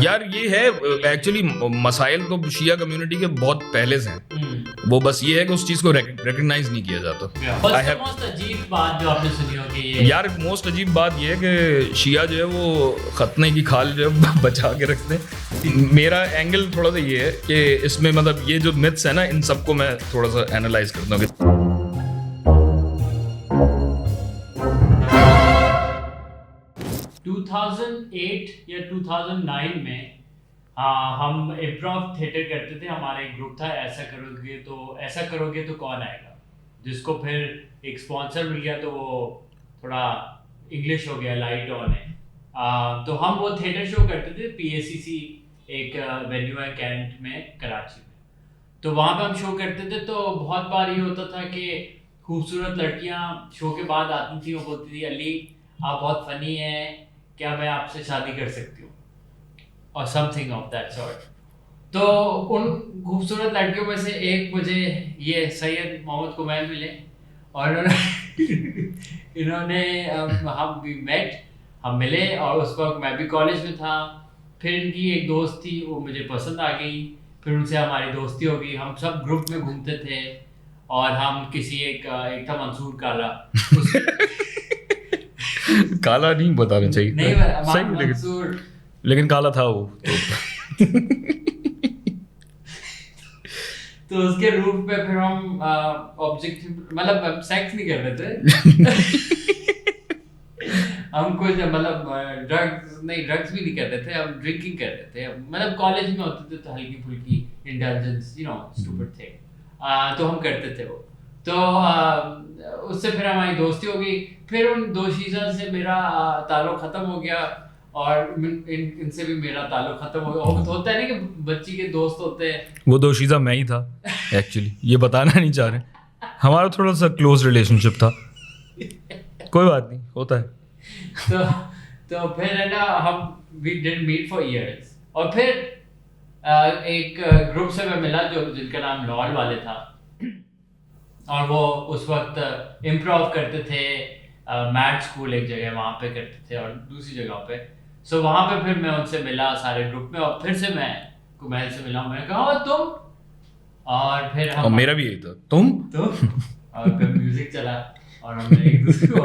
यार ये है एक्चुअली मसाइल तो शिया कम्युनिटी के बहुत पहले से हैं, वो बस ये है कि उस चीज़ को रिकग्नाइज नहीं किया जाता। मोस्ट अजीब बात जो आपने सुनी होगी ये यार मोस्ट अजीब बात ये है कि शिया जो है वो खतने की खाल जो है बचा के रखते हैं। मेरा एंगल थोड़ा सा ये है कि इसमें मतलब ये जो मिथ्स है ना, इन सबको मैं थोड़ा सा एनालाइज करता हूँ कि 2008 या 2009 में हम इम्प्रोव थिएटर करते थे। हमारा एक ग्रुप था, ऐसा करोगे तो कौन आएगा, जिसको फिर एक स्पॉन्सर मिल गया तो वो थोड़ा इंग्लिश हो गया, लाइट ऑन है। तो हम वो थिएटर शो करते थे PACC, एक वेन्यू है कैंट में, कराची में। तो वहाँ पे हम शो करते थे। तो बहुत बार ये होता था कि खूबसूरत लड़कियाँ शो के बाद आती थी, वो बोलती थी अली आप बहुत फनी हैं, क्या मैं आपसे शादी कर सकती हूँ, और समथिंग ऑफ दैट सॉर्ट। तो उन खूबसूरत लड़कियों में से एक मुझे ये सैयद मोहम्मद कुमैल मिले, और इन्होंने हम मिले, और उस वक्त मैं भी कॉलेज में था। फिर इनकी एक दोस्त थी, वो मुझे पसंद आ गई, फिर उनसे हमारी दोस्ती हो गई। हम सब ग्रुप में घूमते थे, और हम किसी एक था मंसूर काला काला नहीं बताना चाहिए, नहीं सही, लेकिन काला था वो तो उसके रूप पे फिर हम ऑब्जेक्ट मतलब सेक्स नहीं कर रहे थे हम कुछ मतलब ड्रग्स भी नहीं कर रहे थे, हम ड्रिंकिंग कर रहे थे। मतलब कॉलेज में होते थे तो हल्की फुल्की इंटेलिजेंस, स्टूपिड थिंग, तो हम करते थे वो। तो उससे फिर हमारी दोस्ती हो गई। फिर उन दोशीज़ा से मेरा ताल्लुक ख़त्म हो गया, और इनसे भी मेरा ताल्लुक ख़त्म हो गया। होता है ना कि बच्ची के दोस्त होते हैं, वो दोशीज़ा मैं ही था एक्चुअली, ये बताना नहीं चाह रहे। हमारा थोड़ा सा क्लोज रिलेशनशिप था, कोई बात नहीं, होता है। तो फिर है ना, हम we didn't meet for years. और फिर एक ग्रुप से मैं मिला जिनका नाम लॉल वाले था, और वो उस वक्त इम्प्रोव करते थे। मैट स्कूल एक जगह वहाँ पे करते थे, और दूसरी जगह पे। सो वहाँ पे फिर मैं उनसे मिला सारे ग्रुप में, और फिर से मैं कुमैल से मिला। मैंने कहा तुम, और फिर हम, और मेरा भी यही था, तुम और फिर म्यूजिक चला, और हमने एक दूसरे को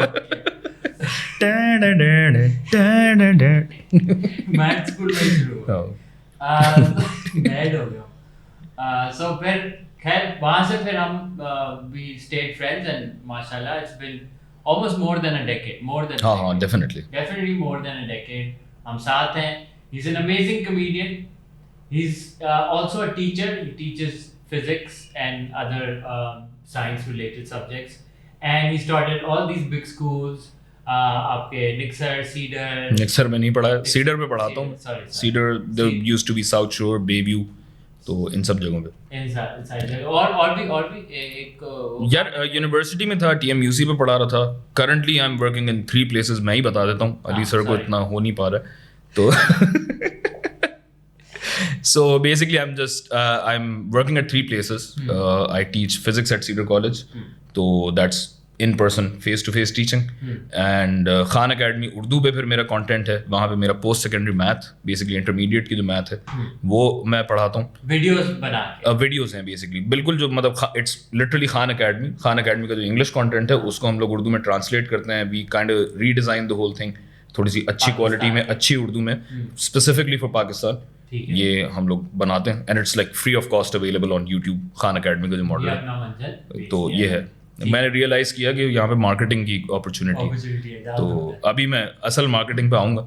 मैथ स्कूल में शुरू हुआ, मैड हो गया। सो फिर खैर वहाँ से फिर हम we stayed friends, and माशाल्लाह it's been almost more than a decade, हाँ definitely more than a decade हम साथ हैं। He's an amazing comedian. He's also a teacher. He teaches physics and other science related subjects, and he started all these big schools. आपके निक्सर में नहीं पढ़ा, cedar पे पढ़ाता हूँ। Cedar there used to be South Shore, Bayview, तो इन सब जगहों पे। और भी एक यार यूनिवर्सिटी में था, TMUC पे पढ़ा रहा था। Currently I am working in 3 places। मैं ही बता देता हूँ, अली सर को इतना हो नहीं पा रहा है तो so basically I'm working at 3 places. I teach physics at Cedar College, so that's in person face to face teaching, and Khan Academy Urdu पे फिर मेरा कंटेंट है। वहाँ पे मेरा post secondary math, basically intermediate की जो मैथ है वो मैं पढ़ाता हूँ। वीडियोस हैं बेसिकली, बिल्कुल जो मतलब इट्स लिटरली खान अकेडमी का जो इंग्लिश कंटेंट है उसको हम लोग उर्दू में ट्रांसलेट करते हैं। We kind of redesign the whole thing, थोड़ी सी अच्छी क्वालिटी में, अच्छी उर्दू में, स्पेसिफिकली फॉर पाकिस्तान ये हम लोग बनाते हैं। And it's like free of cost available on YouTube, Khan academy का जो मॉडल है। तो ये है, मैंने रियलाइज़ किया कि यहाँ पे मार्केटिंग की अपॉर्चुनिटी है, तो अभी मैं असल मार्केटिंग पे आऊँगा।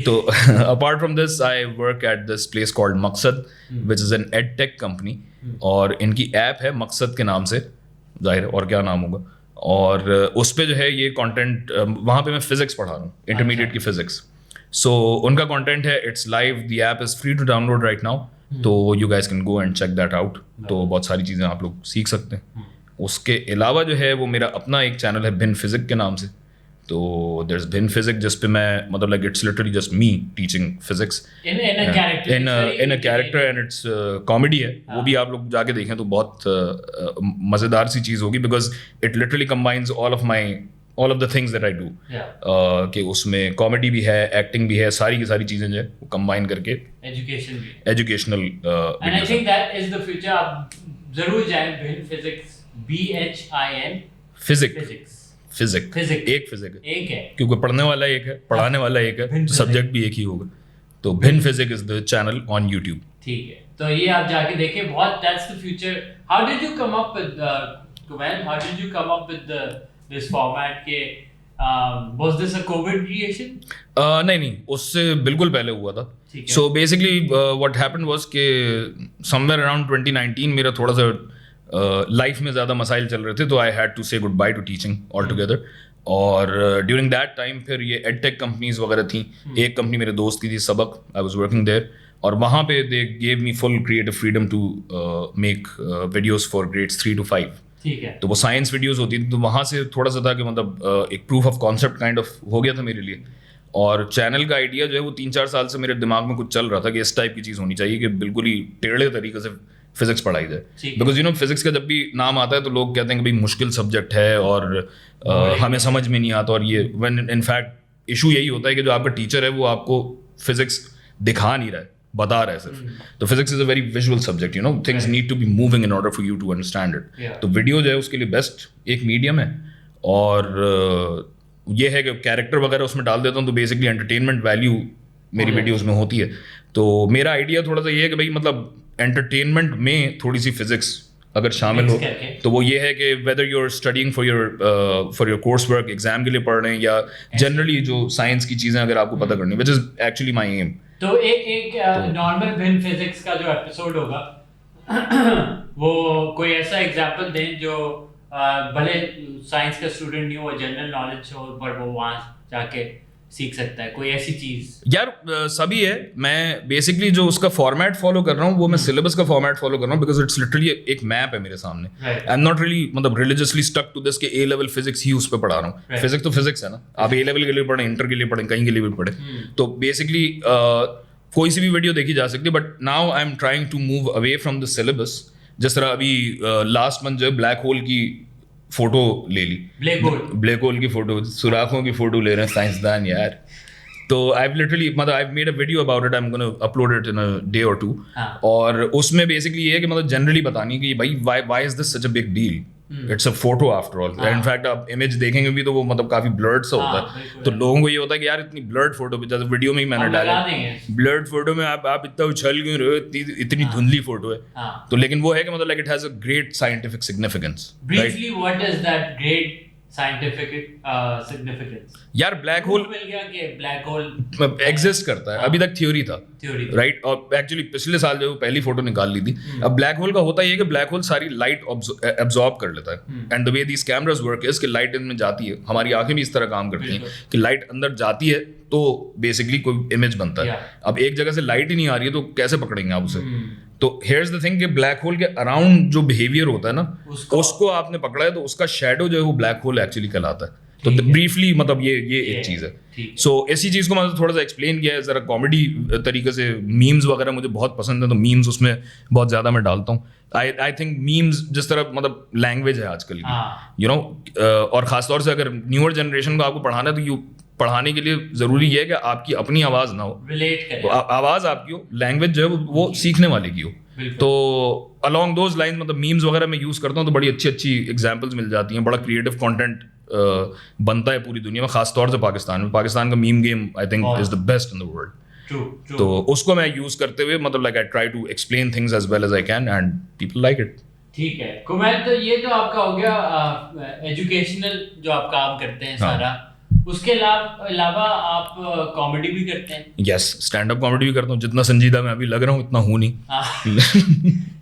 तो apart from this I work at this place called Maqsad, which is an ed tech company, और इनकी ऐप है मकसद के नाम से, जाहिर है और क्या नाम होगा। और उस पर जो है ये कंटेंट, वहाँ पे मैं फिजिक्स पढ़ा रहा हूँ, इंटरमीडिएट की फिजिक्स। सो उनका कंटेंट है, it's live, the app is free to download right now, तो you guys can go and check that out. तो बहुत सारी चीज़ें आप लोग सीख सकते हैं। उसके अलावा जो है वो मेरा अपना एक चैनल है भिन्न फिजिक के नाम से। तो देयर इज भिन्न फिजिक, जिस पे मैं मतलब like it's literally just me teaching physics in a character, and it's comedy है। वो भी आप लोग जाके देखें तो बहुत मज़ेदार सी चीज़ होगी, because it literally combines all of my all of the things that I do, कि उसमें कॉमेडी भी है, एक्टिंग भी है, सारी की सारी चीज़ें जो है वो कंबाइन करके एजुकेशन भी, educational. And I think that is the future. आप जरूर जाएं भिन्न फिजिक्स, BHIN फिजिक्स, एक फिजिक एक है, क्योंकि पढ़ने वाला एक है, पढ़ाने वाला एक है, तो सब्जेक्ट भी एक ही होगा। तो भिन्न physic is the channel on YouTube. ठीक है, तो ये आप जाके देखें, बहुत that's the future. How did you come up with Kumail, how did you come up with this format के was this a COVID creation? नहीं, उससे बिल्कुल पहले हुआ था। So basically what happened was कि समवेयर अराउंड 2019 मेरा थोड़ा सा लाइफ में ज़्यादा मसाइल चल रहे थे, तो आई हैड टू से good by two teaching all together. और ड्यूरिंग दैट टाइम फिर ये एडटेक कंपनीज वगैरह थी। एक कंपनी मेरे दोस्त की थी, सबक, आई वाज वर्किंग देयर, और वहाँ पे they gave me full creative freedom to make videos for grades 3 to 5। ठीक है, तो वो साइंस वीडियोस होती थी, तो वहाँ से थोड़ा सा था कि मतलब एक proof of concept kind of हो गया था मेरे लिए। और चैनल का आइडिया जो है वो 3-4 साल से मेरे दिमाग में कुछ चल रहा था कि इस टाइप की चीज़ होनी चाहिए कि बिल्कुल ही टेढ़े तरीके से फिजिक्स पढ़ाई जाए। बिकॉज फिजिक्स का जब भी नाम आता है तो लोग कहते हैं कि भाई मुश्किल सब्जेक्ट है और हमें समझ में नहीं आता, और ये व्हेन इनफैक्ट इशू यही होता है कि जो आपका टीचर है वो आपको फिजिक्स दिखा नहीं रहा है, बता रहा है सिर्फ। तो physics is a very visual subject, things need to be moving in order for you to understand it. तो वीडियो जो है उसके लिए बेस्ट एक मीडियम है। और ये है कि कैरेक्टर वगैरह उसमें डाल देता हूँ, तो बेसिकली एंटरटेनमेंट वैल्यू मेरी वीडियोस में होती है। तो मेरा आइडिया थोड़ा सा ये है कि भाई मतलब एंटरटेनमेंट में थोड़ी सी फिजिक्स अगर शामिल हो, तो वो ये है कि whether you are studying for your course work, exam के लिए पढ़ रहे हैं, या जनरली जो साइंस की चीज़ें अगर आपको पता करनी, which is actually my aim. तो एक नॉर्मल भिन्न फिजिक्स का जो एपिसोड होगा वो कोई ऐसा एग्जांपल दें जो भले साइंस का स्टूडेंट नहीं हो, जनरल नॉलेज हो, पर वो वहाँ जाके सीख सकता है, कोई ऐसी चीज। यार सभी है। मैं बेसिकली जो उसका फॉर्मेट फॉलो कर रहा हूँ वो मैं सिलेबस का फॉर्मेट फॉलो कर रहा हूँ, बिकॉज इट्स लिटरली एक मैप है मेरे सामने। आई एम नॉट रियली मतलब रिलीजियसली स्टक टू दिस के ए लेवल फिजिक्स ही उस पर पढ़ा रहा हूँ। फिजिक्स तो फिजिक्स है ना, आप ए लेवल के लिए पढ़ें, इंटर के लिए पढ़ें, कहीं के लिए भी पढ़ें। तो बेसिकली कोई सी भी वीडियो देखी जा सकती है, but now I am trying to move away from the syllabus. जिस तरह अभी लास्ट मंथ जो है ब्लैक होल की फोटो ले ली, ब्लैक होल की फोटो, सुराखों की फोटो ले रहे हैं साइंसदान यार। तो आई लिटरली मतलब I made a video about it, I am gonna upload it in a day और 2। और उसमें बेसिकली ये है कि मतलब जनरली बतानी कि भाई why is this such a big deal, it's a photo after all. In fact आप इमेज देखेंगे भी तो वो मतलब काफी ब्लर्ड सा होता है, तो लोगों को ये होता है कि यार इतनी ब्लर्ड फोटो, जैसे वीडियो में ही मैंने डाला ब्लर्ड फोटो में आप इतना उछल क्यों रहे हो, इतनी धुंधली फोटो है। तो लेकिन वो है कि मतलब like it has a great scientific significance. Briefly what is that great scientific significance? यार ब्लैक होल मिल गया कि ब्लैक होल एग्जिस्ट करता है, अभी तक थ्योरी था, राइट। और एक्चुअली पिछले साल जो पहली फोटो निकाल ली थी। अब ब्लैक होल का होता है कि ब्लैक होल सारी लाइट एब्जॉर्ब कर लेता है, and the way these cameras work is कि लाइट इनमें जाती है, हमारी आंखें भी इस तरह काम करती हैं कि लाइट अंदर जाती है तो बेसिकली कोई इमेज बनता है। अब एक जगह से लाइट ही नहीं आ रही है तो कैसे पकड़ेंगे आप उसे? तो हियर्स द थिंग कि ब्लैक होल के अराउंड जो बिहेवियर होता है ना, उसको आपने पकड़ा है तो उसका शैडो जो है वो ब्लैक होल एक्चुअली कहलाता है। तो ब्रीफली मतलब ये एक चीज़ है। सो इसी चीज़ को मैंने थोड़ा सा एक्सप्लेन किया है ज़रा कॉमेडी तरीके से। मीम्स वगैरह मुझे बहुत पसंद है, तो मीम्स उसमें बहुत ज़्यादा मैं डालता हूँ। आई थिंक मीम्स जिस तरह मतलब लैंग्वेज है आजकल की, और ख़ासतौर से अगर न्यूअर जनरेशन को आपको पढ़ाना है तो पढ़ाने के लिए ज़रूरी है कि आपकी अपनी आवाज़ ना हो, रिलेट करें, तो आवाज़ आपकी हो, लैंग्वेज जो है वो सीखने वाले की हो। तो अलॉन्ग दोज लाइन मतलब मीम्स वगैरह मैं यूज़ करता हूँ तो बड़ी अच्छी एग्जांपल्स मिल जाती हैं, बड़ा क्रिएटिव कंटेंट बनता है पूरी दुनिया में, खासतौर से पाकिस्तान में। पाकिस्तान का meme game I think is the best in the world. तो उसको मैं यूज़ करते हुए मतलब like I try to explain things as well as I can and people like it. ठीक है कुमैल, तो ये तो आपका हो गया एजुकेशनल जो आप काम करते हैं सारा। उसके अलावा आप कॉमेडी भी करते हैं? यस, स्टैंड अप कॉमेडी भी करता हूँ। जितना संजीदा मैं अभी लग रहा हूँ इतना हूँ नहीं।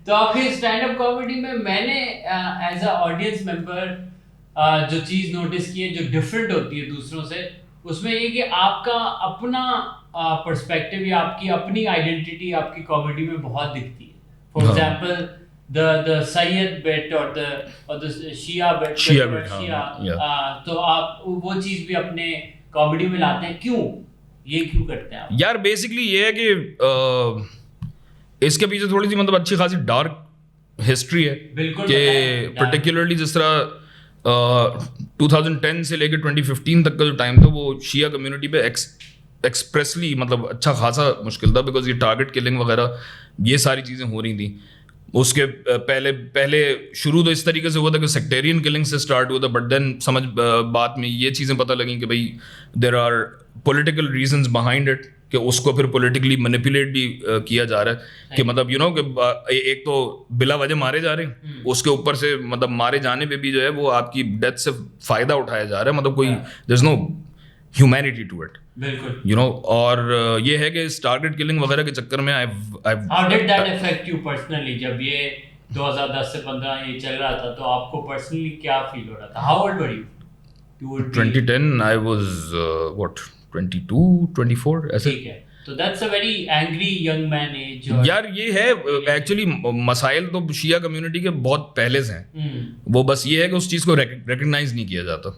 तो आपके स्टैंड अप कॉमेडी में मैंने एज अ ऑडियंस मेंबर जो चीज़ नोटिस की है जो डिफरेंट होती है दूसरों से, उसमें ये कि आपका अपना पर्सपेक्टिव या आपकी अपनी आइडेंटिटी आपकी कॉमेडी में बहुत दिखती है। For example the Sayyid bit or the Shia bit, तो आप वो चीज भी अपने कॉमेडी में लाते हैं, क्यों करते हैं आप? यार बेसिकली ये है कि इसके पीछे थोड़ी सी मतलब अच्छी खासी डार्क हिस्ट्री है। बिल्कुल कि पर्टिकुलरली जिस तरह 2010 से लेकर 2015 तक का जो टाइम था वो शिया कम्युनिटी पे एक्सप्रेसली मतलब अच्छा खासा मुश्किल था, बिकॉज ये टारगेट किलिंग वगैरह ये सारी चीज़ें हो रही थी। उसके पहले शुरू तो इस तरीके से हुआ था कि सेक्टेरियन किलिंग से स्टार्ट हुआ था, बट देन समझ बात में ये चीज़ें पता लगी कि भाई there are political reasons behind it, कि उसको फिर पॉलिटिकली मैनिपुलेट भी किया जा रहा है कि मतलब यू नो कि एक तो बिला वजह मारे जा रहे हैं, उसके ऊपर से मतलब मारे जाने पे भी जो है वो आपकी डेथ से फ़ायदा उठाया जा रहा है, मतलब कोई there is no humanity to it, बिल्कुल यू नो। और ये है कि इस टारगेट किलिंग वगैरह के चक्कर में how did that affect you personally? जब ये 2010 से 15 ये चल रहा था तो आपको पर्सनली क्या फील हो रहा था? How old were you? 2010 I was what 22 24 ऐसे। ठीक है, तो that's a very angry young man age. यार ये है एक्चुअली मसाइल तो शिया कम्युनिटी के बहुत पहले से हैं, वो बस ये है कि उस चीज़ को रिकग्नाइज नहीं किया जाता।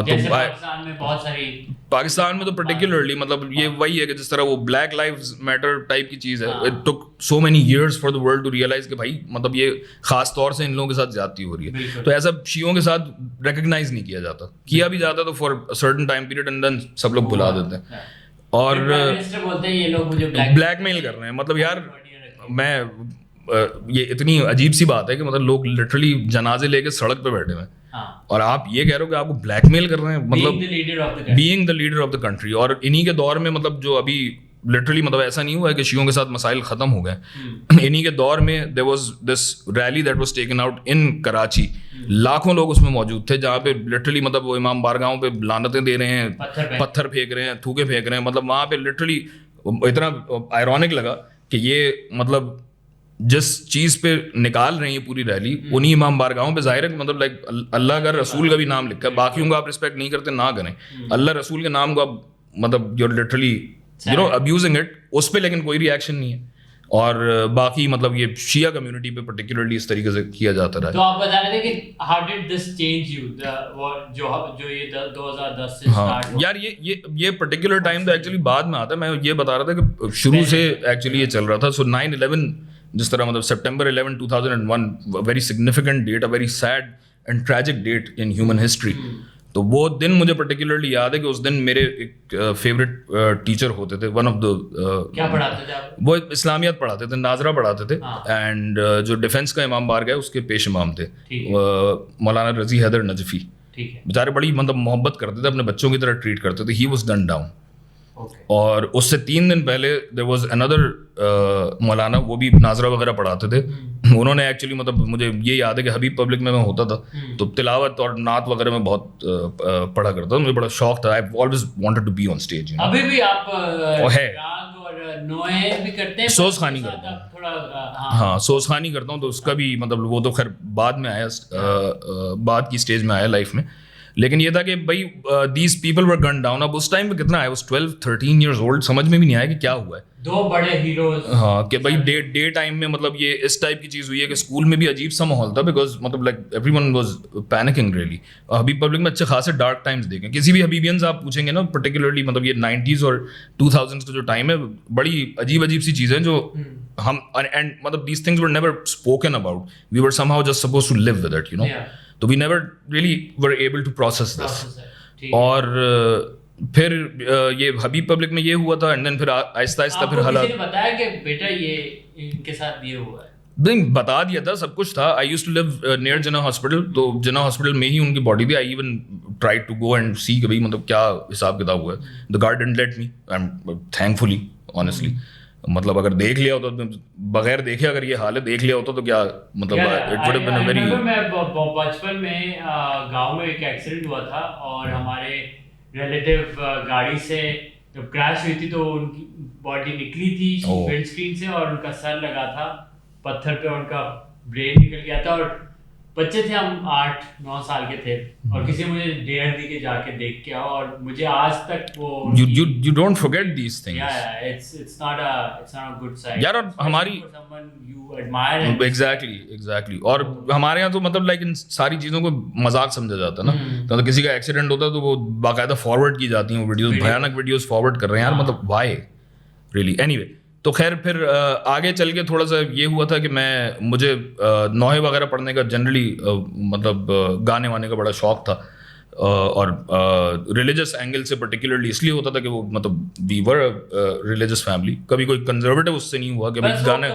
जैसे पाकिस्तान में बहुत सारी, पाकिस्तान में तो पर्टिकुलरली मतलब ये वही है कि जिस तरह वो ब्लैक लाइव्स मैटर टाइप की चीज़ है, it took so many years for the world to realise कि भाई मतलब ये खास तौर से इन लोगों के साथ ज्यादती हो रही है, तो ऐसा शियों के साथ रिकग्नाइज नहीं किया जाता, किया भी जाता तो for certain time period and then सब लोग भुला देते हैं। और बोलते हैं ये लोग मुझे ब्लैकमेल कर रहे हैं, मतलब यार मैं ये इतनी अजीब सी बात है कि मतलब लोग लिटरली जनाजे लेके सड़क पे बैठे हुए हैं और आप ये कह रहे हो कि आपको ब्लैकमेल कर रहे हैं, मतलब being the leader of the country. और इन्हीं के दौर में मतलब जो अभी लिटरली मतलब ऐसा नहीं हुआ है कि शियों के साथ मसाइल खत्म हो गए, इन्हीं के दौर में there was this rally that was taken out in Karachi, लाखों लोग उसमें मौजूद थे, जहाँ पे लिटरली मतलब वो इमाम बारगाहों पे लानतें दे रहे हैं, पत्थर फेंक रहे हैं, थूके फेंक रहे हैं, मतलब वहाँ पे लिटरली इतना आयरॉनिक लगा कि ये मतलब जिस चीज़ पे निकाल रहे हैं ये पूरी रैली उन्हीं इमाम बारगाहों पे जाहिर है मतलब लाइक अल्लाह का रसूल का भी नाम लिखा है, बाकियों को आप रिस्पेक्ट नहीं करते ना करें, अल्लाह रसूल के नाम को आप मतलब you're literally you know abusing it, उस पर लेकिन कोई रिएक्शन नहीं है। और बाकी मतलब ये शिया कम्युनिटी पे पर्टिकुलरली इस तरीके से किया जाता रहा। तो आप बता रहे थे कि how did this change you, जो ये 2010 से स्टार्ट हुआ? यार ये पर्टिकुलर टाइम तो एक्चुअली बाद में आता है, मैं ये बता रहा था कि शुरू से एक्चुअली ये चल रहा था। सो 9/11 जिस तरह मतलब September 11, 2001 very significant date, a very sad and tragic date in human history. तो वो दिन मुझे पर्टिकुलरली याद है कि उस दिन मेरे एक फेवरेट टीचर होते थे, वन ऑफ द क्या पढ़ाते थे आप? वो इस्लामियात पढ़ाते थे, नाजरा पढ़ाते थे, एंड जो डिफेंस का इमाम बारगाह है उसके पेश इमाम थे मौलाना रजी हैदर नजफी। बेचारे बड़ी मतलब मोहब्बत करते थे, अपने बच्चों की तरह ट्रीट करते थे। He was done down. और उससे 3 दिन पहले देयर वाज अनदर मौलाना, वो भी नाजरा वगैरह पढ़ाते थे। उन्होंने एक्चुअली मतलब मुझे ये याद है कि हबीब पब्लिक में मैं होता था तो तिलावत और नात वगैरह में बहुत पढ़ा करता था, मुझे बड़ा शौक था। I always wanted to be on stage. अभी भी आप है और नोए भी करते हैं? सोज खानी करता हूँ थोड़ा, हाँ सोज खानी करता हूँ, तो उसका भी मतलब वो तो खैर बाद में आया, बाद की स्टेज में आया लाइफ में। लेकिन ये था कि भाई these people were gun down. अब उस टाइम पे कितना, आई वाज 12-13 इयर्स ओल्ड, समझ में भी नहीं आया कि क्या हुआ है। 2 बड़े हीरोज, हाँ कि भाई डे टाइम में मतलब ये इस टाइप की चीज़ हुई है कि स्कूल में भी अजीब सा माहौल था, बिकॉज मतलब like everyone was panicking really. Habib public में अच्छे खासे डार्क टाइम्स देखें, किसी भी हबीबियंस आप पूछेंगे ना, पर्टिकुलरली मतलब ये 90s और 2000s का जो टाइम है, बड़ी अजीब सी चीज़ें जो हम एंड मतलब these things were never spoken about, we were somehow just suppose to live with it, you know. तो we never really were able to process this. और फिर ये हबीब पब्लिक में ये हुआ था, एंड देन फिर आहिस्ता आहिस्ता फिर हालात। किसी ने बताया कि बेटा ये इनके साथ ये हुआ है? नहीं, बता दिया था, सब कुछ था। I used to live near Jinnah hospital, तो जिन्ना हॉस्पिटल में ही उनकी बॉडी थी। I even tried to go and see कि भाई मतलब क्या हिसाब किताब हुआ है। The guard didn't let me, I am thankfully honestly. मतलब अगर देख लिया होता तो, बगैर देखे अगर ये हालत देख लिया होता तो क्या मतलब it would have been a very. मैं बचपन में गांव में एक एक्सीडेंट हुआ था और हमारे रिलेटिव गाड़ी से जब क्रैश हुई थी तो उनकी बॉडी निकली थी विंडस्क्रीन से और उनका सर लगा था पत्थर पे, उनका ब्रेन निकल गया था। और बच्चे थे हम, 8-9 साल के थे, और किसी मुझे डेयर दी के जाके देख के आओ, और मुझे आज तक वो you don't forget these things. Yeah, it's not a good sign यार। और हमारी someone you admire exactly और हमारे यहाँ तो मतलब लाइक इन सारी चीज़ों को मजाक समझा जाता है ना। तो किसी का एक्सीडेंट होता है तो वो बाकायदा फॉरवर्ड की जाती हैं वीडियोस, भयानक वीडियोस फॉरवर्ड कर रहे हैं यार, मतलब व्हाई रियली। एनीवे, तो खैर फिर आगे चल के थोड़ा सा ये हुआ था कि मुझे नौहे वगैरह पढ़ने का जनरली मतलब गाने वाने का बड़ा शौक था, और रिलीजियस एंगल से पर्टिकुलरली इसलिए होता था कि वो मतलब वी वर रिलीजियस फैमिली, कभी कोई कंजर्वेटिव उससे नहीं हुआ कि भाई गाना,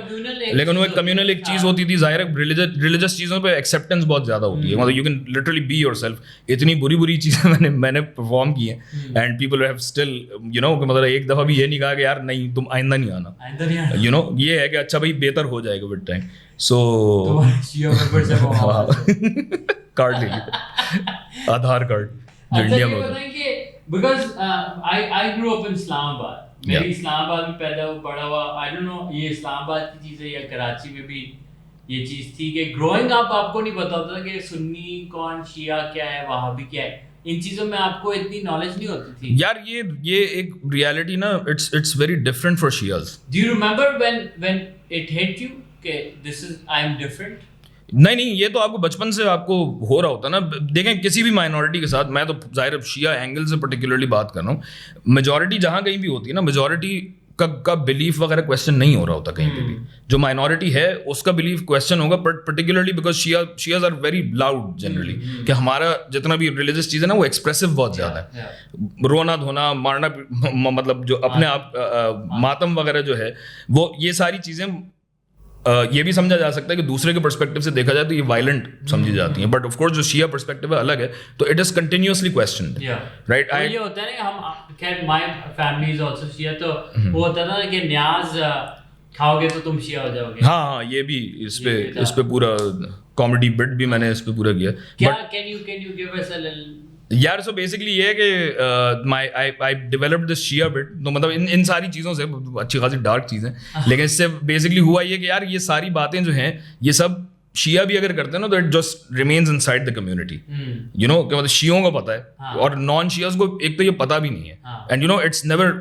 लेकिन वो एक कम्युनल एक चीज़ होती थी, जाहिर है रिलीजियस चीज़ों पे एक्सेप्टेंस बहुत ज़्यादा होती है, मतलब you can literally be yourself. इतनी बुरी बुरी चीज़ें मैंने परफॉर्म की हैं एंड पीपल हैव स्टिल मतलब एक दफ़ा भी ये नहीं कहा कि यार नहीं तुम आइंदा नहीं आना, ये है कि अच्छा भाई बेहतर हो जाएगा विद टाइम। सो कार्ड ले लिया, आधार कार्ड जो इंडिया में होता है। Because I grow up in Islamabad, मेरी इस्लामाबाद में पैदा हुआ बड़ा हुआ, आई डोंट नो ये इस्लामाबाद की चीज़ है या कराची में भी ये चीज़ थी कि ग्रोइंग अप आपको नहीं पता होता कि सुन्नी कौन, शिया क्या है, वहाबी क्या है, इन चीज़ों में आपको इतनी नॉलेज नहीं होती थी यार। ये एक रियलिटी ना, it's very different for Shias. Do you remember when it hit you कि this is I am different? नहीं, ये तो आपको बचपन से आपको हो रहा होता ना। देखें किसी भी माइनॉरिटी के साथ, मैं तो जाहिर शिया एंगल से पर्टिकुलरली बात कर रहा हूँ, मेजॉरिटी जहाँ कहीं भी होती है ना, मेजॉरिटी का बिलीफ वगैरह क्वेश्चन नहीं हो रहा होता कहीं पे भी। जो माइनॉरिटी है उसका बिलीफ क्वेश्चन होगा, but particularly because Shias are very loud generally, कि हमारा जितना भी रिलीजियस चीज़ है ना वो एक्सप्रेसिव बहुत ज़्यादा है। रोना धोना मारना मतलब जो अपने आप मातम वगैरह जो है वो, ये सारी चीज़ें ये भी समझा जा सकता है कि दूसरे के पर्सपेक्टिव से देखा जाए तो ये वायलेंट समझी जाती हैं, बट ऑफ कोर्स जो शिया पर्सपेक्टिव है अलग है, तो it is continuously questioned, right? ये होता है ना, हम खैर माय फैमिली इज आल्सो शिया, तो वो होता है ना कि न्याज खाओगे तो तुम शिया हो जाओगे। हाँ, ये भी इस पे पूरा कॉमेडी बिट भी मैंने इस पे पूरा किया। क्या can you give us a little? यार सो बेसिकली ये है कि I developed this Shia bit, तो मतलब इन सारी चीज़ों से अच्छी खासी डार्क चीज़ें, लेकिन इससे बेसिकली हुआ ये कि यार ये सारी बातें जो हैं ये सब शिया भी अगर करते हैं ना तो it just remains inside the community, you know, कि मतलब शियों को पता है और नॉन शियाज को एक तो ये पता भी नहीं है, and you know it's never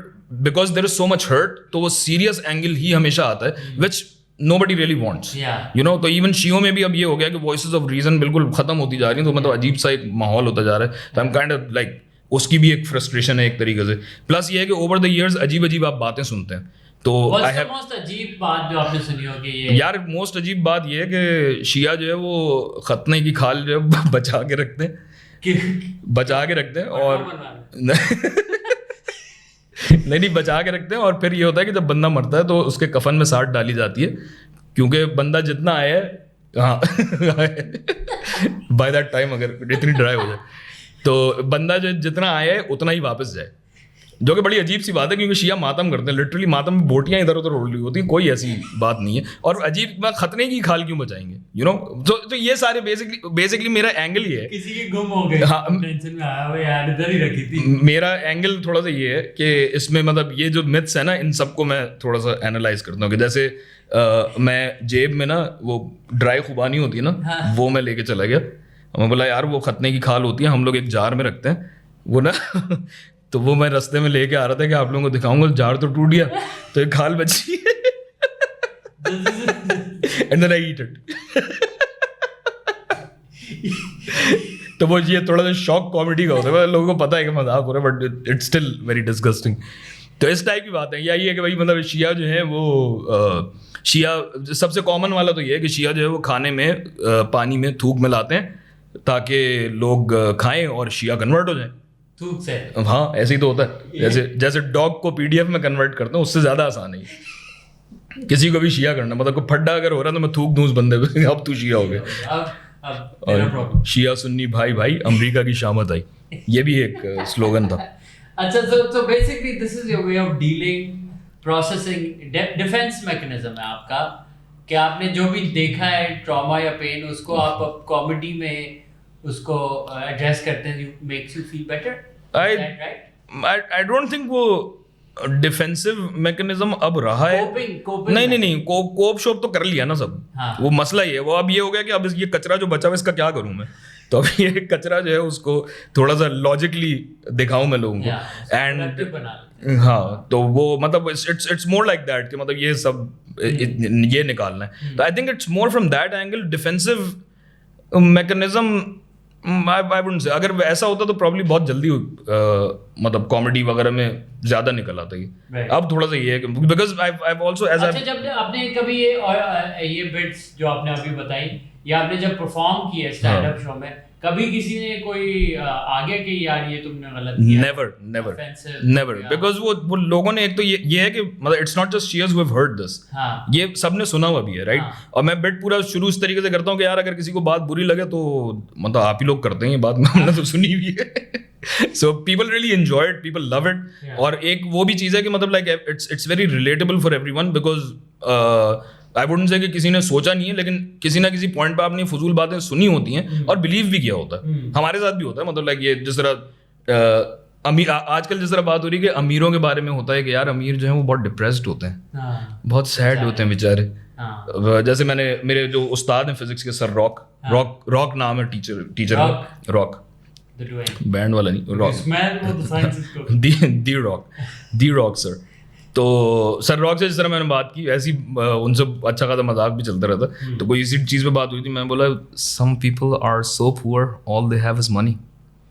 because there is so much hurt, तो वो सीरियस एंगल ही हमेशा आता है which nobody really wants, you know। तो इवन शियों में भी अब ये हो गया कि वॉइसेस ऑफ रीजन बिल्कुल खत्म होती जा रही हैं, तो मतलब अजीब सा एक माहौल होता जा रहा है। तो I am kind of like उसकी भी एक फ्रस्ट्रेशन है एक तरीके से, प्लस ये है कि ओवर द इयर्स अजीब अजीब आप बातें सुनते हैं। तो मोस्ट अजीब बात जो आपने सुनी होगी ये? यार मोस्ट अजीब बात ये है कि शिया जो है वो खतने की खाल जो है बचा के रखते हैं और नहीं बचा के रखते हैं, और फिर ये होता है कि जब बंदा मरता है तो उसके कफन में साट डाली जाती है, क्योंकि बंदा जितना आया है, हाँ बाय दैट टाइम अगर इतनी ड्राई हो जाए तो बंदा जो जितना आया है उतना ही वापस जाए, जो कि बड़ी अजीब सी बात है, क्योंकि शिया मातम करते हैं, लिटरली मातम में बोटियां इधर उधर उड़ रही होती हैं, कोई ऐसी बात नहीं है। और अजीब खतने की खाल क्यों बचाएंगे, यू नो। तो ये सारे बेसिकली मेरा एंगल ये है, किसी के गुम हो गए, हाँ, टेंशन में आया हुआ यार, इधर ही रखी थी। मेरा एंगल थोड़ा सा ये है कि इसमें मतलब ये जो मिथ्स है ना, इन सबको मैं थोड़ा सा एनालाइज करता हूँ कि जैसे मैं जेब में ना वो ड्राई खुबानी होती है ना, हाँ। वो मैं लेके चला गया, मैं बोला यार वो खतने की खाल होती है, हम लोग एक जार में रखते हैं वो ना तो वो मैं रास्ते में लेके आ रहा था कि आप लोगों को दिखाऊंगा, जार तो टूट गया तो एक खाल बची है and then I eat it. तो वो ये थोड़ा सा शॉक कॉमेडी का होता है, लोगों को पता है कि मजाक हो रहा है but it's still very disgusting. तो इस टाइप की बात है। या ये है कि भाई मतलब शिया जो है वो शिया सबसे कॉमन वाला तो ये है कि शिया जो है वो खाने में पानी में थूक मिलाते हैं ताकि लोग खाएं और शिया कन्वर्ट हो जाए थूक से। हाँ ऐसे ही तो होता है, जैसे डॉग को पीडीएफ में कन्वर्ट करता हूँ, उससे ज़्यादा आसान है किसी को भी शिया करना। मतलब कोई फड्डा अगर हो रहा है तो मैं थूक दूँ उस बंदे पे, अब तू शिया हो गया। और शिया सुन्नी भाई भाई अमेरिका की शामत आई, ये भी एक स्लोगन था। अच्छा, so basically this is your way of dealing, processing, defense mechanism है आपका, कि आपने जो भी देखा है ट्रॉमा या पेन, उसको आप कॉमेडी में उसको एड्रेस करते हैं, makes you feel better, I don't think वो डिफेंसिव मैकेनिज्म अब रहा है। नहीं कोप शोप तो कर लिया ना सब। हाँ। वो मसला ही है, वो अब ये हो गया कि अब ये कचरा जो बचा हुआ इसका क्या करूं मैं, तो अब ये कचरा जो है उसको थोड़ा सा लॉजिकली दिखाऊं मैं लोगों को। एंड हाँ, तो वो मतलब इट्स मोर लाइक दैट कि मतलब ये सब ये निकालना है। तो I think it's more from that angle. Defensive mechanism I wouldn't say, अगर ऐसा होता तो प्रॉब्ली बहुत जल्दी मतलब कॉमेडी वगैरह में ज्यादा निकल आता है। Right. अब थोड़ा सा ये है कि बिकॉज आई आल्सो एज अच्छा, जब आपने कभी ये बिट्स जो आपने अभी बताई, या आपने जब परफॉर्म किया स्टैंड अप शो में, कभी किसी ने कोई आगे कि यार ये तुमने गलत किया? नेवर बिकॉज वो लोगों ने, एक तो ये है कि मतलब इट्स नॉट जस्ट शीयर्स हु हैव हर्ड दिस, ये सबने सुना हुआ भी है, राइट? और मैं बिट पूरा शुरू इस तरीके से करता हूँ कि यार अगर किसी को बात बुरी लगे तो मतलब आप ही लोग करते हैं ये बात, हमने तो सुनी हुई है। So people really enjoy it, people love it. और एक वो भी चीज़ है कि मतलब like it's very relatable for everyone, because I wouldn't say कि किसी ने सोचा नहीं है, लेकिन किसी ना किसी पॉइंट पे आपने फजूल बातें सुनी होती हैं और बिलीव भी किया होता है। हमारे साथ भी होता है, मतलब लाइक ये जिस तरह आजकल जिस तरह बात हो रही है कि अमीरों के बारे में होता है कि यार अमीर जो है वो बहुत डिप्रेस्ड होते हैं, बहुत सैड होते हैं बेचारे। जैसे मेरे जो उस्ताद हैं फिजिक्स के, सर रॉक नाम है टीचर रॉक, बैंड वाला नहीं, रॉक सर। तो सर रॉक से जिस तरह मैंने बात की, ऐसी उनसे अच्छा खासा मजाक भी चलता रहता। तो कोई इसी चीज़ पे बात हुई थी, मैं बोला some people are so poor all they have is money.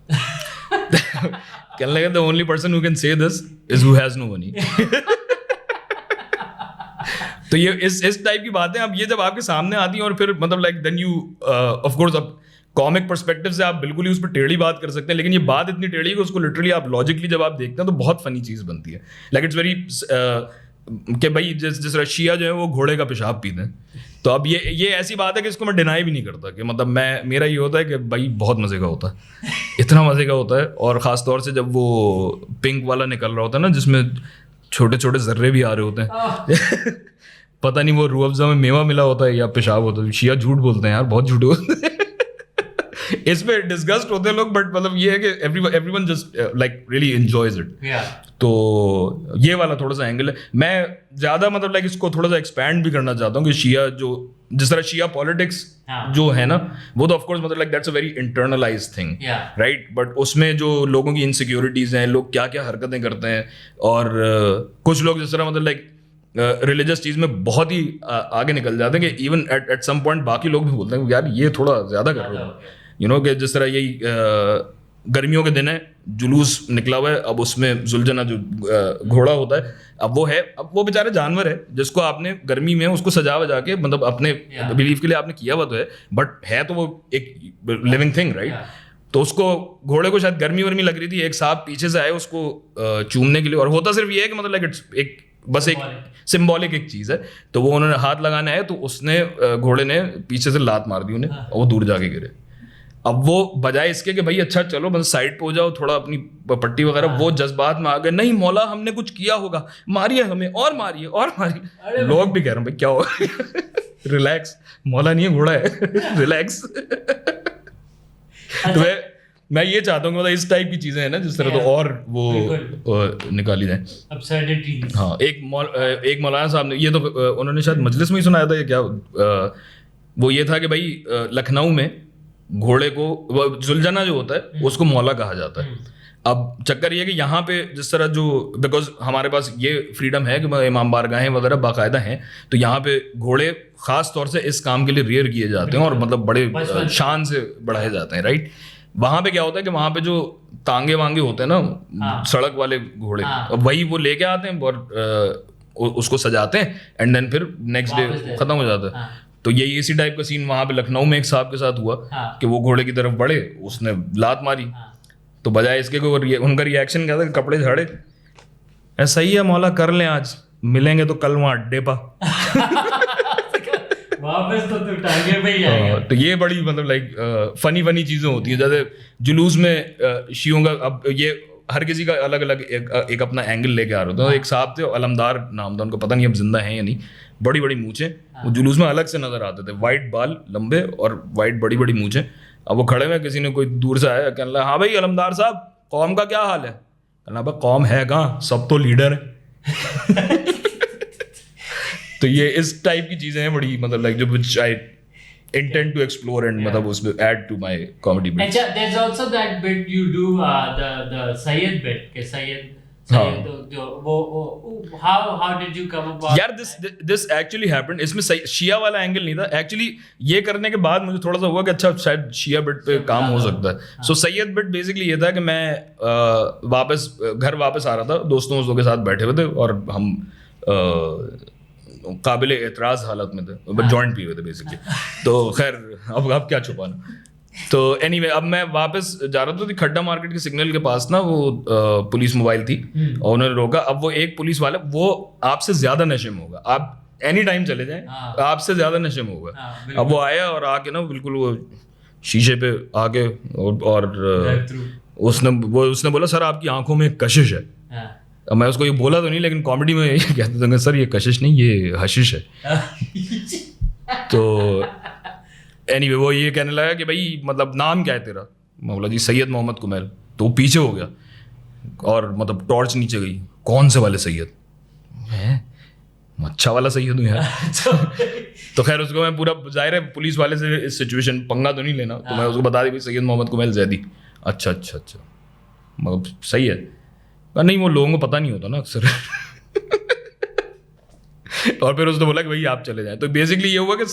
कहने लगा the only person who can say this is who has no money. तो ये इस टाइप की बातें अब ये जब आपके सामने आती हैं और फिर मतलब like then you of course, अब कॉमिक पर्सपेक्टिव से आप बिल्कुल ही उस पर टेढ़ी बात कर सकते हैं, लेकिन ये बात इतनी टेढ़ी है कि उसको लिटरली आप लॉजिकली जब आप देखते हैं तो बहुत फनी चीज़ बनती है। लाइक इट्स वेरी कि भाई जिस रशिया जो है वो घोड़े का पेशाब पीते हैं, तो अब ये ऐसी बात है कि इसको मैं डिनाई भी नहीं करता कि मतलब मेरा ये होता है कि भाई बहुत मज़े का होता है, इतना मज़े का होता है। और ख़ास तौर से जब वो पिंक वाला निकल रहा होता है ना, जिसमें छोटे छोटे जर्रे भी आ रहे होते हैं पता नहीं वो रूह अफ़ज़ा में मेवा मिला होता है या पेशाब होता है। शिया झूठ बोलते हैं यार, बहुत झूठे होते हैं। इस पे डिस्गस्ट होते हैं लोग, बट मतलब ये है कि everyone just like really enjoys it. तो ये वाला थोड़ा सा एंगल है। मैं ज्यादा मतलब लाइक इसको थोड़ा सा एक्सपैंड भी करना चाहता हूँ कि शिया जो जिस तरह शिया पॉलिटिक्स जो है ना, वो तो ऑफ कोर्स मतलब like that's a very internalised thing, right? But उसमें जो लोगों की इनसिक्योरिटीज हैं, लोग क्या क्या हरकतें करते हैं, और कुछ लोग जिस तरह मतलब लाइक रिलीजियस चीज में बहुत ही आगे निकल जाते हैं कि इवन एट सम पॉइंट बाकी लोग भी बोलते हैं यार ये थोड़ा ज्यादा कर रहे हो, यू नो। कि जिस तरह यही गर्मियों के दिन है, जुलूस निकला हुआ है, अब उसमें जुलझना जो घोड़ा होता है, अब वो बेचारे जानवर है जिसको आपने गर्मी में उसको सजा वजा के मतलब अपने बिलीफ के लिए आपने किया हुआ तो है, बट है तो वो एक लिविंग थिंग, राइट? तो उसको घोड़े को शायद गर्मी वर्मी लग रही थी, एक सांप पीछे से आए उसको चूमने के लिए, और होता सिर्फ ये है कि मतलब लाइक एक बस एक सिंबॉलिक एक चीज है। तो वो उन्होंने हाथ लगाना है, तो उसने घोड़े ने पीछे से लात मार दी उन्हें, और वो दूर जाके गिरे। अब वो बजाय इसके कि भाई अच्छा चलो बस साइड पे हो जाओ, थोड़ा अपनी पट्टी वगैरह, वो जज्बात में आ गए, नहीं मौला हमने कुछ किया होगा, मारिए हमें और मारिए और मारिए। लोग भी कह रहे हैं भाई क्या हो रिलैक्स, मौला नहीं है घोड़ा है, रिलैक्स। तो मैं ये चाहता हूँ कि मतलब इस टाइप की चीजें हैं ना जिस तरह, तो और वो निकाली जाए। हाँ, एक मौलाना साहब ने ये तो उन्होंने शायद मजलिस में ही सुनाया था, ये क्या वो ये था कि भाई लखनऊ में घोड़े को जुलझना जो होता है उसको मौला कहा जाता है। अब चक्कर ये कि यहाँ पे जिस तरह जो, बिकॉज हमारे पास ये फ्रीडम है कि इमाम बारगाहें वगैरह बाकायदा हैं, तो यहाँ पे घोड़े खास तौर से इस काम के लिए रेयर किए जाते हैं और मतलब बड़े शान से बढ़ाए जाते हैं, राइट? वहाँ पे क्या होता है कि वहाँ पे जो तांगे वांगे होते हैं ना, सड़क वाले घोड़े, वही वो लेके आते हैं और उसको सजाते हैं, एंड देन फिर नेक्स्ट डे खत्म हो जाता है। तो ये इसी टाइप का सीन वहाँ पे लखनऊ में एक साहब के साथ हुआ कि वो घोड़े की तरफ बढ़े, उसने लात मारी, तो बजाय इसके कोई उनका रिएक्शन क्या था, कपड़े झाड़े, ऐसा ही है मौला, कर लें आज, मिलेंगे तो कल वहाँ अड्डे पा। वापस तो टांगे पे ही आएगा। तो ये बड़ी मतलब लाइक फनी चीजें होती हैं। जैसे जुलूस में शियों का, अब ये हर किसी का अलग अलग एक अपना एंगल लेके आ रहे होते हैं। एक साहब थे, अलमदार नाम था उनका, पता नहीं अब जिंदा है या नहीं, बड़ी बड़ी मूंछें, वो जुलूस में अलग से नजर आते थे, वाइट बाल लंबे और वाइट बड़ी बड़ी मूंछें। अब वो खड़े में, किसी ने कोई दूर से आया, कहने लगा हाँ भाई अलमदार साहब, कौम का क्या हाल है? कहना भाई कौम है कहाँ, सब तो लीडर है। तो ये इस टाइप की चीजें हैं बड़ी मतलब लाइक जो which I intend to explore and मतलब उसमें add to my comedy bits. अच्छा, there's also that bit you do the Sayyid bit, कि Sayyid how did you come about? यार this actually happened. इसमें शिया वाला एंगल नहीं था एक्चुअली. ये करने के बाद मुझे थोड़ा सा हुआ कि अच्छा शायद शिया बिट पे काम हो सकता है. सो सैयद बिट बेसिकली ये था कि मैं वापस घर वापस आ रहा था, दोस्तों के साथ बैठे हुए थे और हम काबिल एतराज़ हालत में थे, जॉइंट पी हुए थे बेसिकली. तो खैर अब क्या छुपाना. तो एनीवे अब मैं वापस जा रहा था, तो खड्डा मार्केट के सिग्नल के पास ना वो पुलिस मोबाइल थी और उन्होंने रोका. अब वो एक पुलिस वाला, वो आपसे ज्यादा नशे में होगा, आप एनी टाइम चले जाएं, आपसे ज्यादा नशे में होगा. अब वो आया और आके ना बिल्कुल वो शीशे पे आके और उसने बोला सर आपकी आंखों में कशिश है. अब मैं उसको ये बोला तो नहीं, लेकिन कॉमेडी में ये कहते थे सर ये कशिश नहीं ये हशिश है. तो एनीवे वो ये कहने लगा कि भाई मतलब नाम क्या है तेरा. मैं बोला जी सैयद मोहम्मद कुमैल. तो वो पीछे हो गया और मतलब टॉर्च नीचे गई. कौन से वाले सैयद? मैं अच्छा वाला सैयद हूँ यार. तो खैर उसको मैं पूरा, जाहिर है पुलिस वाले से इस सिचुएशन पंगा तो नहीं लेना, तो मैं उसको बता दी भाई सैयद मोहम्मद कुमैल जैदी. अच्छा मतलब सही है. नहीं वो लोगों को पता नहीं होता ना अक्सर. और फिर उसने बोला कि भाई आप चले जाएं. तो बेसिकली ये हुआ कि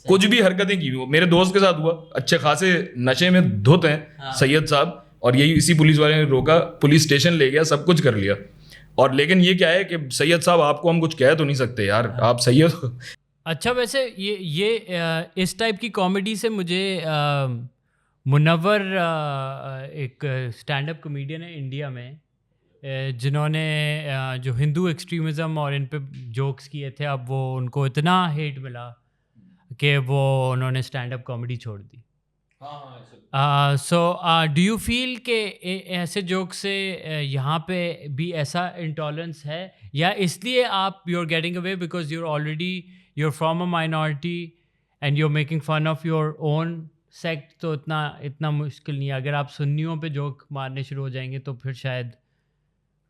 कुछ भी हरकतें की वो मेरे दोस्त के साथ हुआ. अच्छे खासे नशे में धुत हैं सैयद साहब, और यही इसी पुलिस वाले ने रोका, पुलिस स्टेशन ले गया, सब कुछ कर लिया. और लेकिन ये क्या है कि सैयद साहब आपको हम कुछ कह तो नहीं सकते यार, आप सैयद हो. अच्छा वैसे ये इस टाइप की कॉमेडी से मुझे मुनव्वर एक स्टैंड अप कॉमेडियन है इंडिया में, जिन्होंने जो हिंदू एक्सट्रीमिज़म और इन पे जोक्स किए थे, अब वो उनको इतना हेट मिला कि वो उन्होंने स्टैंड अप कॉमेडी छोड़ दी. सो डू यू फील कि ऐसे जोक से यहाँ पे भी ऐसा इंटॉलरेंस है, या इसलिए आप you are getting away because you are from a minority and you are making fun of your own sect, तो इतना मुश्किल नहीं है. अगर आप सुन्नियों पे जोक मारने शुरू हो जाएंगे तो फिर शायद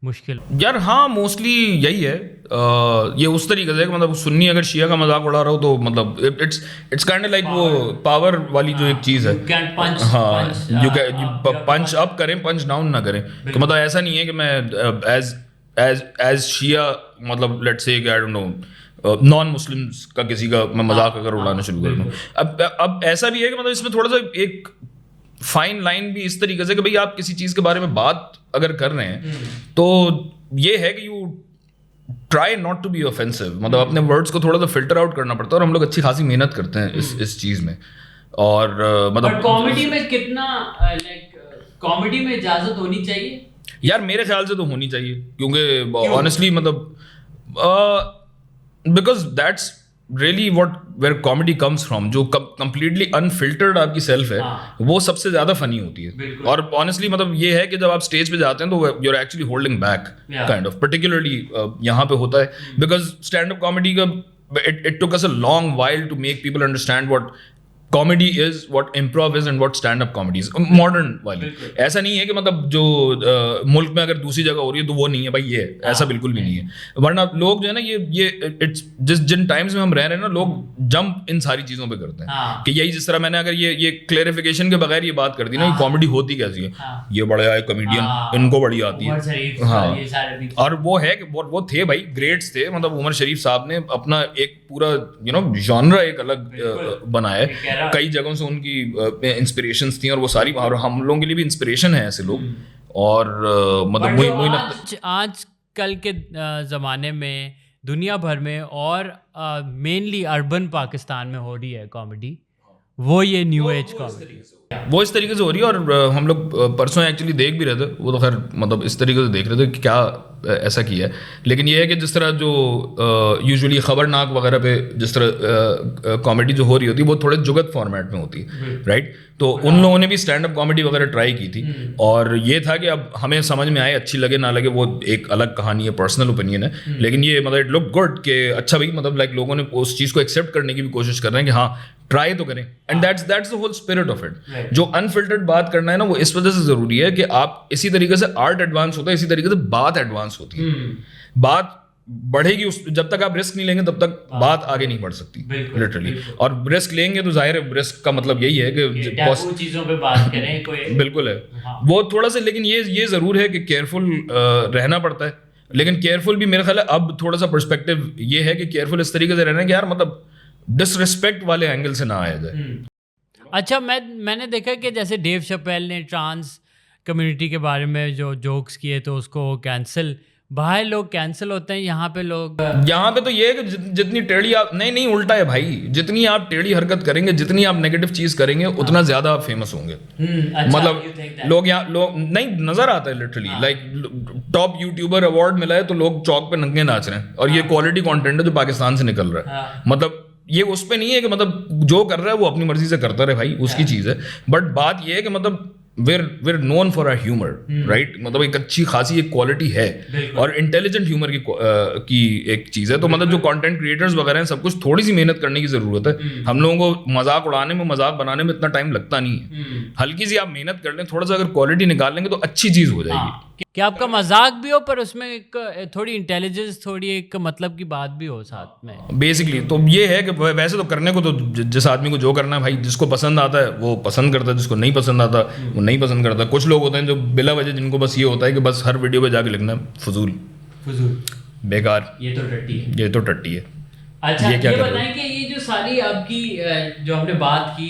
मुश्किल यार. हाँ मोस्टली यही है. ये उस तरीके से मतलब सुन्नी अगर शिया का मजाक उड़ा रहा हो तो मतलब इट्स काइंड लाइक वो पावर वाली जो एक चीज़ है. हाँ यू पंच अप करें पंच डाउन ना करें. तो मतलब ऐसा नहीं है कि मैं एज शिया मतलब let's say I don't know non Muslims का किसी का मैं मजाक अगर उड़ाना शुरू कर दूँ. अब ऐसा भी है कि मतलब इसमें थोड़ा सा एक फाइन लाइन भी इस तरीके से कि भाई आप किसी चीज़ के बारे में बात अगर कर रहे हैं तो ये है कि you try not to be offensive. मतलब अपने वर्ड्स को थोड़ा सा फिल्टर आउट करना पड़ता है, और हम लोग अच्छी खासी मेहनत करते हैं इस चीज़ में. और मतलब कॉमेडी में कितना कॉमेडी में इजाज़त होनी चाहिए यार? मेरे ख्याल से तो होनी चाहिए, क्योंकि ऑनेस्टली मतलब because that's really where comedy comes from. जो कंप्लीटली अनफिल्टर्ड आपकी सेल्फ है वो सबसे ज़्यादा फनी होती है. और ऑनेस्टली मतलब ये है कि जब आप स्टेज पे जाते हैं तो you are actually holding back kind of, particularly यहाँ पे होता है बिकॉज स्टैंड अप कॉमेडी का it took us a long while to make people understand what comedy is what improv is and what stand up comedy is modern वाली. ऐसा नहीं है कि मतलब जो मुल्क में अगर दूसरी जगह हो रही है तो वो नहीं है भाई, ये ऐसा बिल्कुल भी नहीं है. वरना लोग जो है ना ये इट्स जिन टाइम्स में हम रह रहे हैं ना, लोग जंप इन सारी चीज़ों पे करते हैं कि यही जिस तरह मैंने अगर ये क्लेरिफिकेशन के बगैर ये बात कर दी ना कि कॉमेडी होती कैसी है, ये बड़े आए कॉमेडियन इनको बड़ी आती है. हाँ, और वो है कि वो थे भाई, ग्रेट्स थे. मतलब उमर शरीफ साहब ने अपना एक पूरा जॉनरा एक अलग बनाया है. कई जगहों से उनकी इंस्पिरेशंस थी और वो सारी, और हम लोगों के लिए भी इंस्पिरेशन है ऐसे लोग. और मतलब आज कल के ज़माने में दुनिया भर में और मेनली अर्बन पाकिस्तान में हो रही है कॉमेडी, वो ये न्यू एज कॉमेडी वो इस तरीके से हो रही है. और हम लोग परसों एक्चुअली देख भी रहे थे, वो तो खैर मतलब इस तरीके से देख रहे थे कि क्या ऐसा किया है. लेकिन ये है कि जिस तरह जो यूजुअली खबरनाक वगैरह पे जिस तरह कॉमेडी जो हो रही होती है वो थोड़े जुगत फॉर्मेट में होती है, राइट. तो उन लोगों ने भी स्टैंड अप कॉमेडी वगैरह ट्राई की थी, और ये था कि अब हमें समझ में आए, अच्छी लगे ना लगे वो एक अलग कहानी है, पर्सनल ओपिनियन है. लेकिन ये मतलब इट लुक गुड कि अच्छा भाई मतलब लाइक लोगों ने उस चीज़ को एक्सेप्ट करने की भी कोशिश कर रहे हैं कि हाँ ट्राई तो करें. And that's the whole spirit of it. जो अनफिल्टर्ड बात करना है ना, वो इस वजह से ज़रूरी है कि आप इसी तरीके से आर्ट एडवांस होता है, इसी तरीके से बात एडवांस होती है. बात बढ़ेगी उस, जब तक आप रिस्क नहीं लेंगे तब तक बात आगे नहीं बढ़ सकती लिटरली। और रिस्क लेंगे तो जाहिर है रिस्क का मतलब यही है कि टैबू चीजों पे बात करें कोई बिल्कुल है। वो थोड़ा सा, लेकिन ये जरूर है कि केयरफुल रहना पड़ता है, लेकिन केयरफुल भी मेरा ख्याल है अब थोड़ा सा पर्सपेक्टिव ये है कि केयरफुल इस तरीके से रहना है कि यार मतलब डिसरिस्पेक्ट वाले एंगल से ना आया जाए। अच्छा, मैंने देखा कि जैसे डेव शपेल ने ट्रांस कम्युनिटी के बारे में जो जोक्स किए तो उसको कैंसिल, बाहर लोग कैंसिल होते हैं, यहाँ पे लोग, यहाँ पे तो ये है कि जितनी टेढ़ी आप, नहीं उल्टा है भाई, जितनी आप टेढ़ी हरकत करेंगे, जितनी आप नेगेटिव चीज करेंगे उतना ज्यादा आप फेमस होंगे। मतलब लोग यहाँ लोग नहीं नजर आता है literally, like top YouTuber award मिला है तो लोग चौक पे नंगे नाच रहे हैं, और ये क्वालिटी कंटेंट है जो पाकिस्तान से निकल रहा है। मतलब ये उस पे नहीं है कि मतलब जो कर रहा है वो अपनी मर्जी से करता रहे भाई, उसकी चीज है, बट बात ये है कि मतलब we're known for our humor, right? मतलब एक अच्छी खासी एक क्वालिटी है और इंटेलिजेंट ह्यूमर की एक चीज़ है। तो मतलब जो कंटेंट क्रिएटर्स वगैरह हैं, सब कुछ थोड़ी सी मेहनत करने की ज़रूरत है। हम लोगों को मजाक उड़ाने में, मजाक बनाने में इतना टाइम लगता नहीं है। हल्की सी आप मेहनत कर लें, थोड़ा सा अगर क्वालिटी निकाल लेंगे तो अच्छी चीज़ हो जाएगी। कि आपका मजाक भी हो पर उसमें एक थोड़ी इंटेलिजेंस, थोड़ी एक मतलब की बात भी हो साथ में। बेसिकली तो ये है कि वैसे तो करने को तो जिस आदमी को जो करना है भाई, जिसको पसंद आता है वो पसंद करता है, जिसको नहीं पसंद आता वो नहीं पसंद करता। कुछ लोग होते हैं जो बिला वजह, जिनको बस ये होता है कि बस हर वीडियो पे जाके लिखना है फजूल बेकार, ये तो टट्टी है। अच्छा, ये बताएं कि ये जो सारी आपकी जो हमने बात की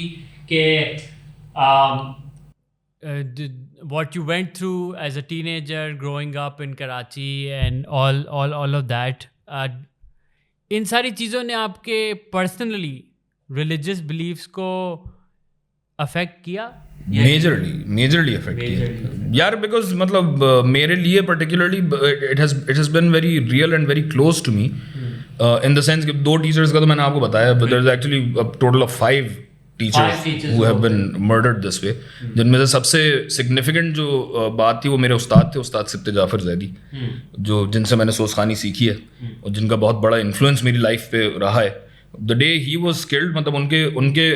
कि what you went through as a teenager growing up in Karachi and all of that, इन सारी चीज़ों ने आपके पर्सनली रिलीजियस बिलीफ्स को अफेक्ट किया? मेजरली अफेक्ट किया यार, बिकॉज मतलब मेरे लिए particularly it has been very real and very close to me, in the sense कि 2 टीचर्स का तो मैंने आपको बताया, but there is actually a total of 5 teachers who have been murdered this way, जिनमें से सबसे सिग्निफिकेंट जो बात थी वो मेरे उस्ताद थे, उस्ताद सिब्ते जाफर जैदी, जो जिनसे मैंने सोसखानी सीखी है और जिनका बहुत बड़ा इन्फ्लुएंस मेरी लाइफ पे रहा है। The day he was killed, मतलब उनके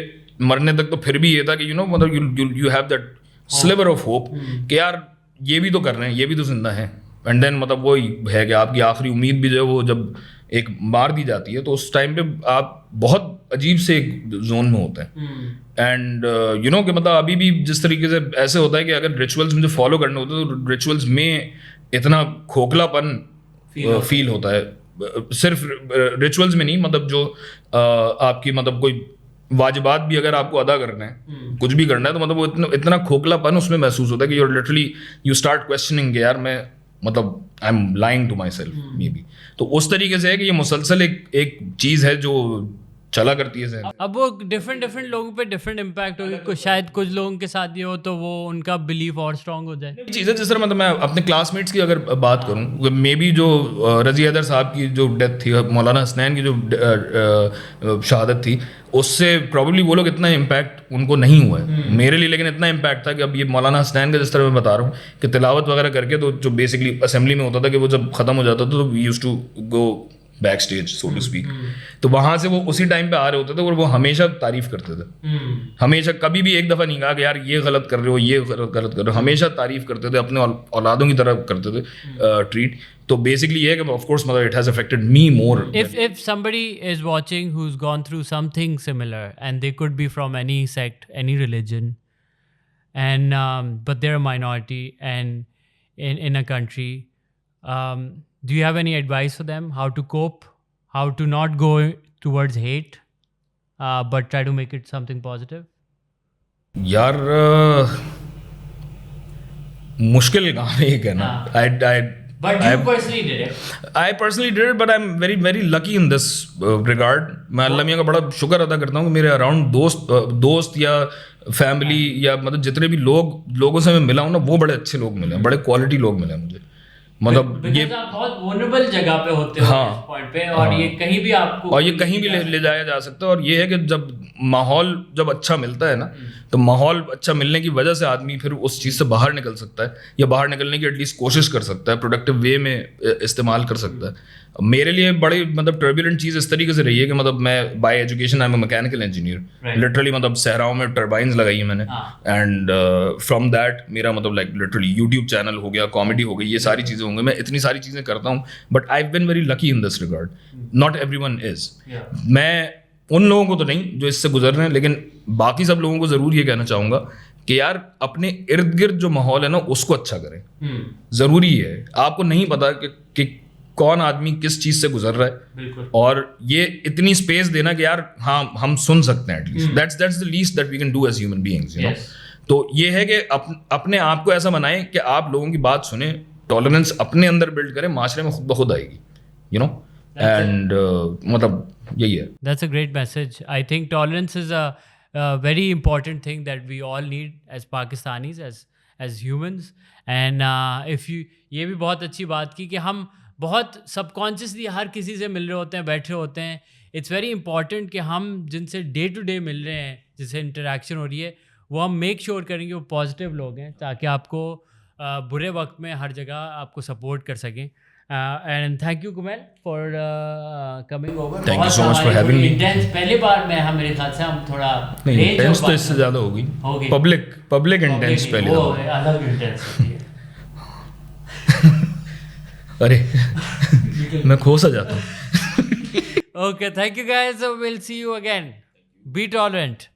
मरने तक तो फिर भी ये था कि मतलब you have that sliver of hope कि यार ये भी तो कर रहे हैं, ये भी तो जिंदा है। एंड देन मतलब वही है कि आपकी आखिरी उम्मीद भी जो है वो जब एक मार दी जाती है तो उस टाइम पे आप बहुत अजीब से एक जोन में होते हैं। एंड कि मतलब अभी भी जिस तरीके से ऐसे होता है कि अगर रिचुअल्स मुझे फॉलो करने होते हैं तो रिचुअल्स में इतना खोखलापन फील होता है, सिर्फ रिचुअल्स में नहीं, मतलब जो आपकी मतलब कोई वाजिबात भी अगर आपको अदा करना है, कुछ भी करना है, तो मतलब वो इतना खोखलापन उसमें महसूस होता है कि लिटरली यू स्टार्ट क्वेश्चनिंग यार मैं मतलब I am lying to myself maybe. तो उस तरीके से है कि ये मुसलसल एक चीज़ है जो चला करती है। अब वो डिफरेंट लोगों पे डिफरेंट इम्पैक्ट होगी, शायद कुछ लोगों के साथ ये हो तो वो उनका बिलीफ और स्ट्रांग हो जाए। चीज़ है जिस तरह मतलब मैं अपने क्लासमेट्स की अगर बात करूं, मे बी जो रजी हैदर साहब की जो डेथ थी, मौलाना हसनैन की जो शहादत थी, उससे प्रॉब्ली वो लोग इतना इम्पैक्ट उनको नहीं हुआ है। मेरे लिए लेकिन इतना इम्पैक्ट था कि अब ये मौलाना हसनैन का जिस तरह मैं बता रहा हूँ कि तिलावत वगैरह करके तो जो बेसिकली असेंबली में होता था कि वो जब ख़त्म हो जाता था तो we used to go backstage so to speak, तो वहां से वो उसी टाइम पे आ रहे होते थे और वो हमेशा तारीफ करते थे। हमेशा कभी भी एक दफ़ा नहीं कहा कि यार ये गलत कर रहे हो, ये गलत कर रहे हो, हमेशा तारीफ करते थे, अपने औलादों की तरह करते थे ट्रीट। तो बेसिकली ये है कि ऑफ कोर्स मतलब it has affected me more. If somebody is watching who's gone through something similar and they could be from any sect, any religion, and but they're a minority and in a country, do you have any advice for them how to cope, how to not go towards hate, but try to make it something positive? यार मुश्किल काम है ये कहना। But you personally did it. I personally did it, but I'm very very lucky in this regard. मैं अल्लाह मियाँ का बड़ा शुक्र अदा करता हूँ कि मेरे अराउंड दोस्त या फैमिली या मतलब जितने भी लोगों से मैं मिला हूँ ना, वो बड़े अच्छे लोग मिले, बड़े क्वालिटी लोग मिले मुझे। मतलब ये आप बहुत वल्नरेबल जगह पे होते हो इस पॉइंट पे, और ये कहीं भी आपको और ये कहीं भी ले जाया जा सकता है। और ये है कि जब माहौल जब अच्छा मिलता है ना तो माहौल अच्छा मिलने की वजह से आदमी फिर उस चीज़ से बाहर निकल सकता है, या बाहर निकलने की एटलीस्ट कोशिश कर सकता है, प्रोडक्टिव वे में इस्तेमाल कर सकता है। मेरे लिए बड़ी मतलब टर्बुलेंट चीज़ इस तरीके से रही है कि मतलब मैं bye education I am mechanical engineer, literally मतलब सहराओं में टर्बाइंस लगाई है मैंने, एंड फ्रॉम दैट मेरा मतलब लाइक लिटरली यूट्यूब चैनल हो गया, कॉमेडी हो गई, ये सारी चीज़ें होंगी, मैं इतनी सारी चीज़ें करता हूँ, but I have been very lucky in this regard, not everyone is. मैं उन लोगों को तो नहीं जो इससे गुजर रहे हैं, लेकिन बाकी सब लोगों को ज़रूर ये कहना चाहूँगा कि यार अपने इर्द गिर्द जो माहौल है ना उसको अच्छा करें, ज़रूरी है। आपको नहीं पता कि कौन आदमी किस चीज़ से गुजर रहा है, और ये इतनी स्पेस देना कि यार हाँ हम सुन सकते हैं at least, that's the least that we can do as human beings, you know. तो ये है कि अपने आप को ऐसा बनाएं कि आप लोगों की बात सुने, टॉलरेंस अपने अंदर बिल्ड करें, माशरे में खुद ब खुद आएगी, यू नो। एंड मतलब यही है। That's a great message. I think tolerance is a very important thing that we all need as Pakistanis, as humans. And if you, ये भी बहुत अच्छी बात की कि हम बहुत सबकॉन्शियसली हर किसी से मिल रहे होते हैं, बैठे होते हैं। इट्स वेरी इंपॉर्टेंट कि हम जिनसे डे टू डे मिल रहे हैं, जिनसे इंटरेक्शन हो रही है, वो हम मेक श्योर करेंगे वो पॉजिटिव लोग हैं, ताकि आपको बुरे वक्त में हर जगह आपको सपोर्ट कर सकें। And thank you Kumail for coming over. Thank you so much for having me. Intense पहली बार में हम, मेरे ख्याल से हम थोड़ा नहीं, इंटेंस तो इससे ज़्यादा होगी, पब्लिक इंटेंस पहले वो अलग इंटेंस होती है। अरे मैं खो सा जाता हूँ। Okay, thank you guys. So we'll see you again. Be tolerant.